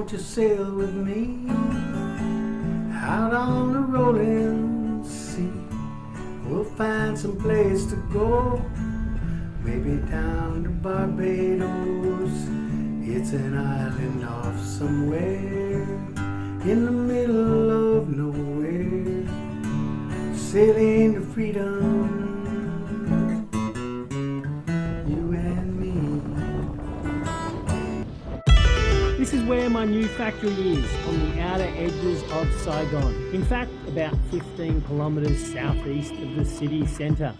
won't you sail with me out on the rolling sea? We'll find some place to go, maybe down to Barbados. It's an island off somewhere in the middle of nowhere, sailing to freedom, you and me. This is where my new factory is, on the outer edges of Saigon. In fact, about 15 kilometres southeast of the city centre.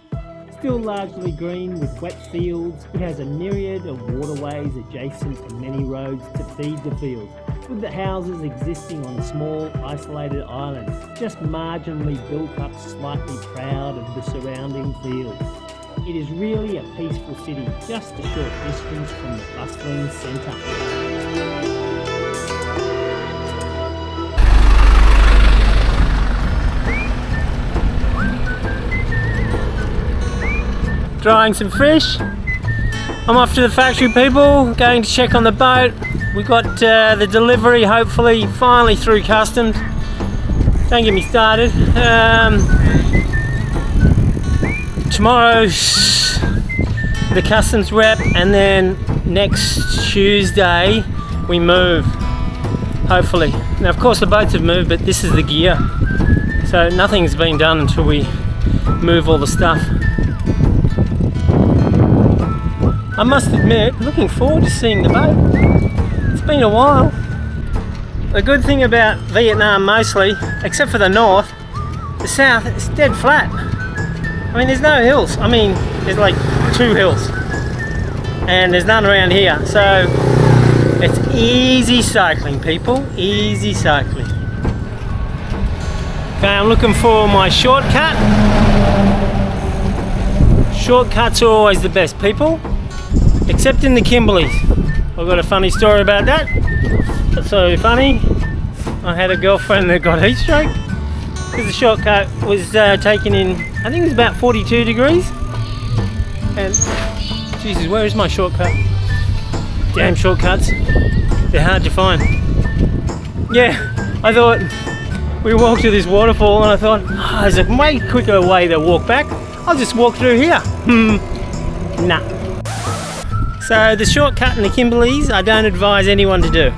Still largely green with wet fields, it has a myriad of waterways adjacent to many roads to feed the fields, with the houses existing on small isolated islands, just marginally built up, slightly proud of the surrounding fields. It is really a peaceful city, just a short distance from the bustling centre. Drying some fish. I'm off to the factory, people, going to check on the boat. We got the delivery hopefully finally through customs. Don't get me started. Tomorrow's the customs rep, and then next Tuesday we move, hopefully. Now of course the boats have moved, but this is the gear, so nothing's been done until we move all the stuff. I must admit, looking forward to seeing the boat. It's been a while. The good thing about Vietnam mostly, except for the north, the south, it's dead flat. I mean, there's no hills. I mean, there's like 2 hills. And there's none around here. So, it's easy cycling, people. Easy cycling. Okay, I'm looking for my shortcut. Shortcuts are always the best, people. Except in the Kimberleys. I've got a funny story about that. That's so funny. I had a girlfriend that got heat stroke because the shortcut was taken in, I think it was about 42 degrees. And Jesus, where is my shortcut? Damn shortcuts. They're hard to find. Yeah, I thought we walked to this waterfall and I thought, oh, there's a way quicker way to walk back. I'll just walk through here. Nah. So the shortcut in the Kimberleys, I don't advise anyone to do.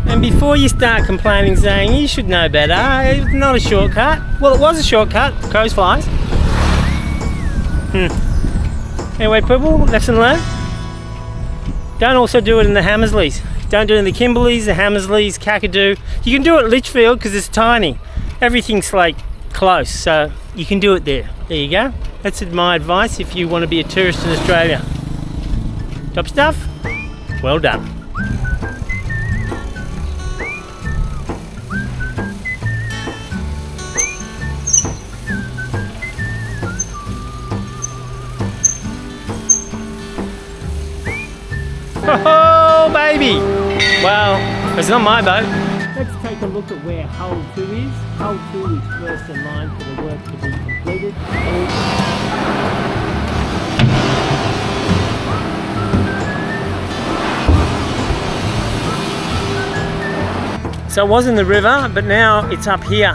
And before you start complaining, saying you should know better, it's not a shortcut. Well, it was a shortcut, crows flies. Anyway, people, lesson learned. Don't also do it in the Hamersleys. Don't do it in the Kimberleys, the Hamersleys, Kakadu. You can do it at Litchfield because it's tiny. Everything's like close, so you can do it there. There you go. That's my advice if you want to be a tourist in Australia. Top stuff? Well done. Oh, baby! Well, it's not my boat. Let's take a look at where hull 2 is. Hull 2 is first in line for the work to be completed. So it was in the river, but now it's up here.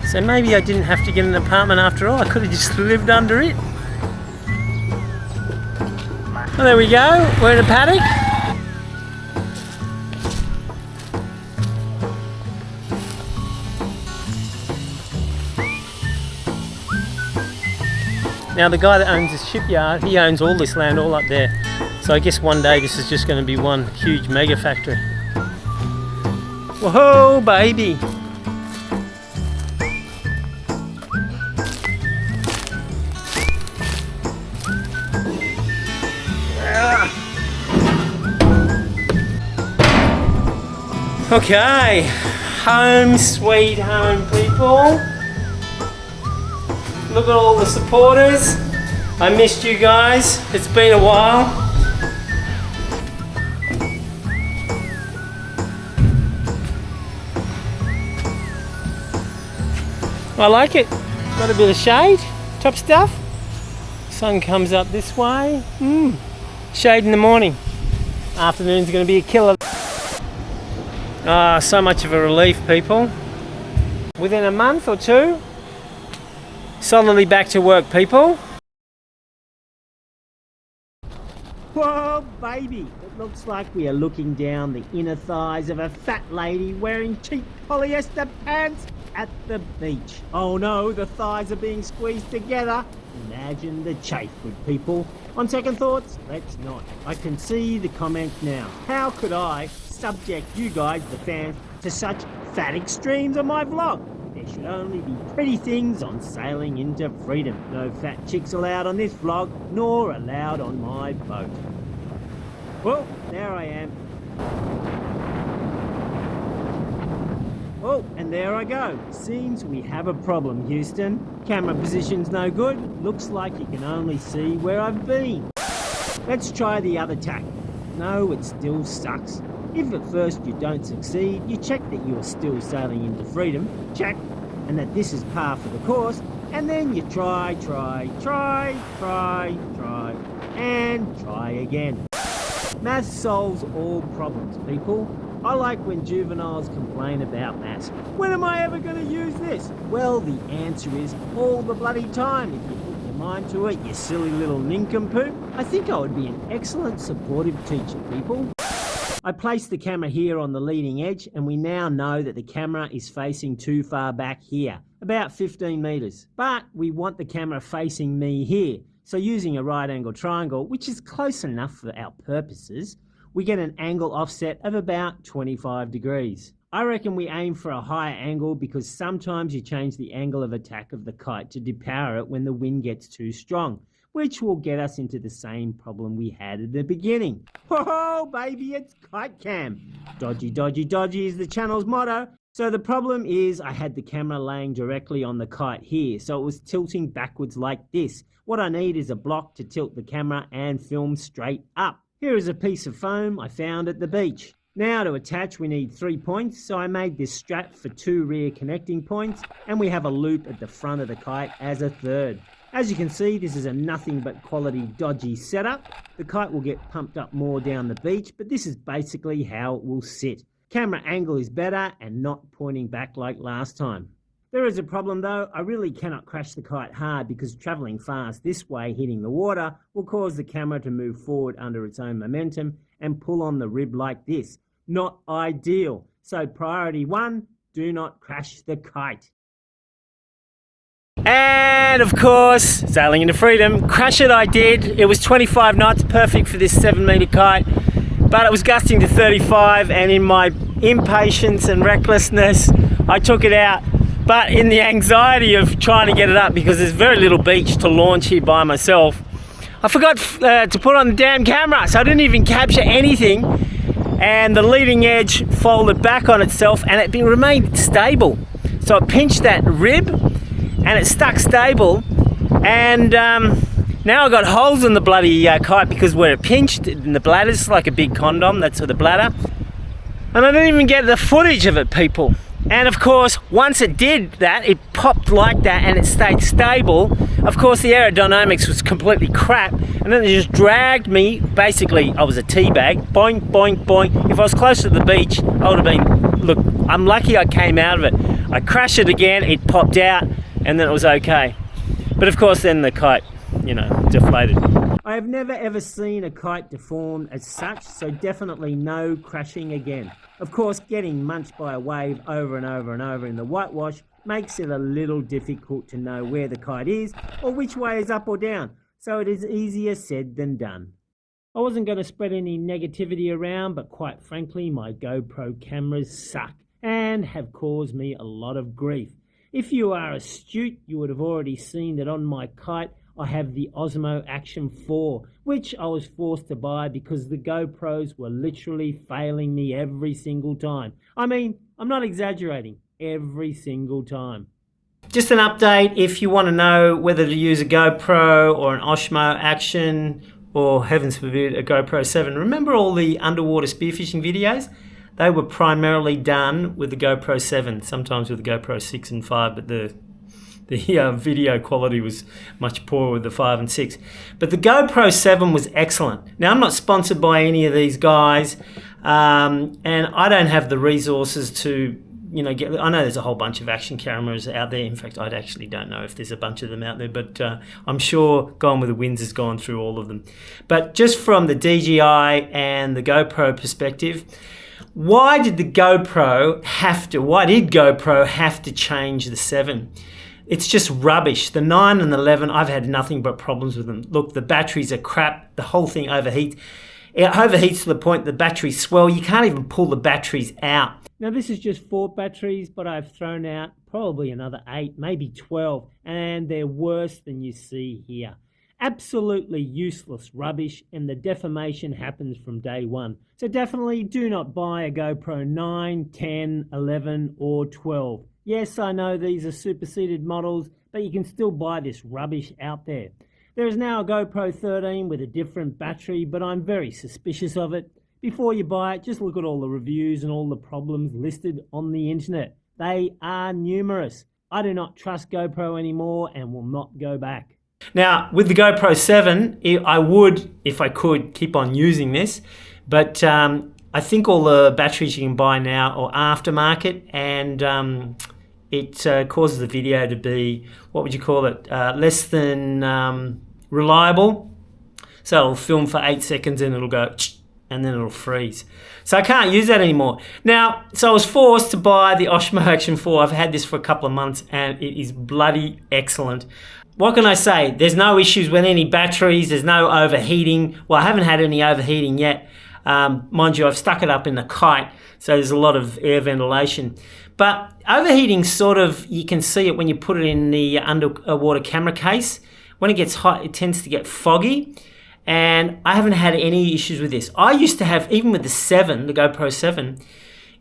So maybe I didn't have to get an apartment after all. I could have just lived under it. Well, there we go. We're in a paddock. Now the guy that owns this shipyard, he owns all this land all up there. So I guess one day this is just going to be one huge mega factory. Whoa, baby! Okay, home sweet home, people. Look at all the supporters. I missed you guys. It's been a while. I like it. Got a bit of shade. Top stuff. Sun comes up this way. Shade in the morning. Afternoon's going to be a killer. Ah, so much of a relief, people. Within a month or two, solidly back to work, people. Whoa, baby! It looks like we are looking down the inner thighs of a fat lady wearing cheap polyester pants at the beach. Oh no, the thighs are being squeezed together. Imagine the chafe, good people. On second thoughts, let's not. I can see the comments now. How could I subject you guys, the fans, to such fat extremes on my vlog? There should only be pretty things on sailing into freedom. No fat chicks allowed on this vlog, nor allowed on my boat. Well, there I am. Oh, and there I go. Seems we have a problem, Houston. Camera position's no good. Looks like you can only see where I've been. Let's try the other tack. No, it still sucks. If at first you don't succeed, you check that you are still sailing into freedom, check, and that this is par for the course, and then you try, and try again. Math solves all problems, people. I like when juveniles complain about maths. When am I ever going to use this? Well, the answer is all the bloody time if you put your mind to it, you silly little nincompoop. I think I would be an excellent supportive teacher, people. I placed the camera here on the leading edge, and we now know that the camera is facing too far back here, about 15 meters. But we want the camera facing me here. So using a right angle triangle, which is close enough for our purposes, we get an angle offset of about 25 degrees. I reckon we aim for a higher angle because sometimes you change the angle of attack of the kite to depower it when the wind gets too strong, which will get us into the same problem we had at the beginning. Oh, baby, it's kite-cam. Dodgy, dodgy, dodgy is the channel's motto. So the problem is I had the camera laying directly on the kite here, so it was tilting backwards like this. What I need is a block to tilt the camera and film straight up. Here is a piece of foam I found at the beach. Now to attach we need 3 points, so I made this strap for 2 rear connecting points, and we have a loop at the front of the kite as a third. As you can see, this is a nothing but quality dodgy setup. The kite will get pumped up more down the beach, but this is basically how it will sit. Camera angle is better and not pointing back like last time. There is a problem though. I really cannot crash the kite hard because travelling fast this way hitting the water will cause the camera to move forward under its own momentum and pull on the rib like this. Not ideal. So priority 1, do not crash the kite. And of course, sailing into freedom, crash it I did. It was 25 knots, perfect for this 7-meter kite, but it was gusting to 35, and in my impatience and recklessness, I took it out. But in the anxiety of trying to get it up, because there's very little beach to launch here by myself, I forgot to put on the damn camera, so I didn't even capture anything, and the leading edge folded back on itself, and it remained stable. So I pinched that rib, and it stuck stable, and now I've got holes in the bloody kite because where it pinched in the bladders, like a big condom, that's for the bladder, and I didn't even get the footage of it, people. And of course, once it did that, it popped like that and it stayed stable. Of course, the aerodynamics was completely crap, and then it just dragged me. Basically, I was a tea bag, boing, boing, boing. If I was close to the beach, I would have been, look, I'm lucky I came out of it. I crashed it again, it popped out, and then it was okay. But of course then the kite, deflated. I have never ever seen a kite deformed as such, so definitely no crashing again. Of course, getting munched by a wave over and over and over in the whitewash makes it a little difficult to know where the kite is or which way is up or down, so it is easier said than done. I wasn't going to spread any negativity around, but quite frankly, my GoPro cameras suck and have caused me a lot of grief. If you are astute, you would have already seen that on my kite I have the Osmo Action 4, which I was forced to buy because the GoPros were literally failing me every single time. I mean, I'm not exaggerating, every single time. Just an update, if you want to know whether to use a GoPro or an Osmo Action, or heavens forbid, a GoPro 7. Remember all the underwater spearfishing videos? They were primarily done with the GoPro 7, sometimes with the GoPro 6 and 5, but the the video quality was much poorer with the 5 and 6. But the GoPro 7 was excellent. Now, I'm not sponsored by any of these guys, and I don't have the resources to, you know, I know there's a whole bunch of action cameras out there. In fact, I actually don't know if there's a bunch of them out there, but I'm sure Gone with the Winds has gone through all of them. But just from the DJI and the GoPro perspective, why did GoPro have to change the 7? It's just rubbish. The 9 and the 11, I've had nothing but problems with them. Look, the batteries are crap. The whole thing overheats. It overheats to the point the batteries swell. You can't even pull the batteries out. Now, this is just 4 batteries, but I've thrown out probably another 8, maybe 12, and they're worse than you see here. Absolutely useless rubbish, and the deformation happens from day one. So definitely do not buy a GoPro 9, 10, 11, or 12. Yes, I know these are superseded models, but you can still buy this rubbish out there. There is now a GoPro 13 with a different battery, but I'm very suspicious of it. Before you buy it, just look at all the reviews and all the problems listed on the internet. They are numerous. I do not trust GoPro anymore and will not go back. Now, with the GoPro 7, I would, if I could, keep on using this, but I think all the batteries you can buy now are aftermarket, and it causes the video to be, what would you call it, less than reliable. So it'll film for 8 seconds and it'll go, and then it'll freeze. So I can't use that anymore. Now, so I was forced to buy the Osmo Action 4. I've had this for a couple of months and it is bloody excellent. What can I say? There's no issues with any batteries. There's no overheating. Well, I haven't had any overheating yet. Mind you, I've stuck it up in the kite, so there's a lot of air ventilation. But overheating sort of, you can see it when you put it in the underwater camera case. When it gets hot, it tends to get foggy. And I haven't had any issues with this. I used to have, even with the 7, the GoPro 7,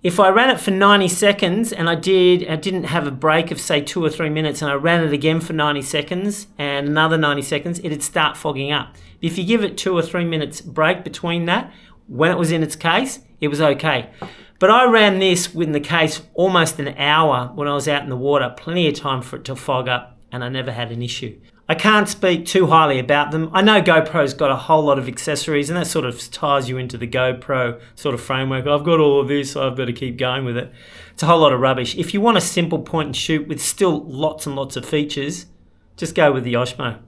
if I ran it for 90 seconds and I didn't have a break of say 2 or 3 minutes, and I ran it again for 90 seconds and another 90 seconds, it'd start fogging up. If you give it 2 or 3 minutes break between that, when it was in its case, it was okay. But I ran this in the case almost an hour when I was out in the water, plenty of time for it to fog up, and I never had an issue. I can't speak too highly about them. I know GoPro's got a whole lot of accessories, and that sort of ties you into the GoPro sort of framework. I've got all of this, so I've got to keep going with it. It's a whole lot of rubbish. If you want a simple point and shoot with still lots and lots of features, just go with the Osmo.